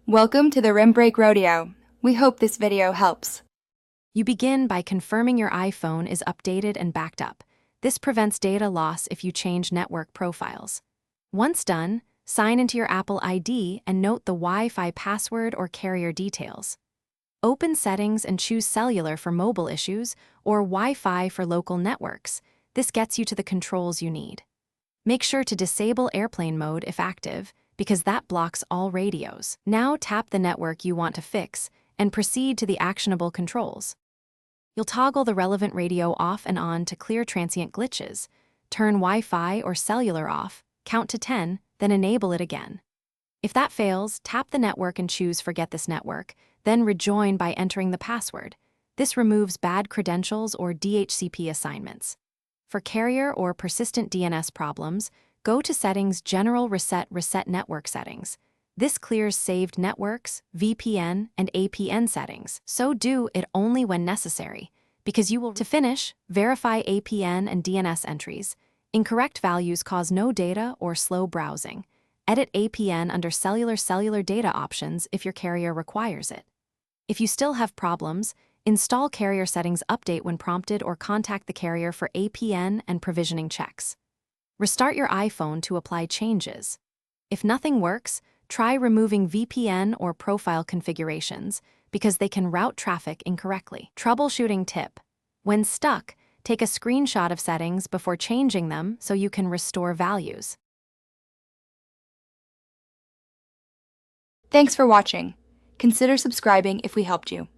Welcome to the Rim Break Rodeo. We hope this video helps. You begin by confirming your iPhone is updated and backed up. This prevents data loss if you change network profiles. Once done, sign into your Apple ID and note the Wi-Fi password or carrier details. Open Settings and choose Cellular for mobile issues or Wi-Fi for local networks. This gets you to the controls you need. Make sure to disable airplane mode if active, because that blocks all radios. Now tap the network you want to fix and proceed to the actionable controls. You'll toggle the relevant radio off and on to clear transient glitches. Turn Wi-Fi or cellular off, count to 10, then enable it again. If that fails, tap the network and choose Forget this network, then rejoin by entering the password. This removes bad credentials or DHCP assignments. For carrier or persistent DNS problems, go to Settings, General Reset Network Settings. This clears saved networks, VPN, and APN settings, so do it only when necessary, because you will. To finish, verify APN and DNS entries. Incorrect values cause no data or slow browsing. Edit APN under cellular data options if your carrier requires it. If you still have problems, install Carrier Settings Update when prompted or contact the carrier for APN and provisioning checks. Restart your iPhone to apply changes. If nothing works, try removing VPN or profile configurations because they can route traffic incorrectly. Troubleshooting tip: when stuck, take a screenshot of settings before changing them so you can restore values. Thanks for watching. Consider subscribing if we helped you.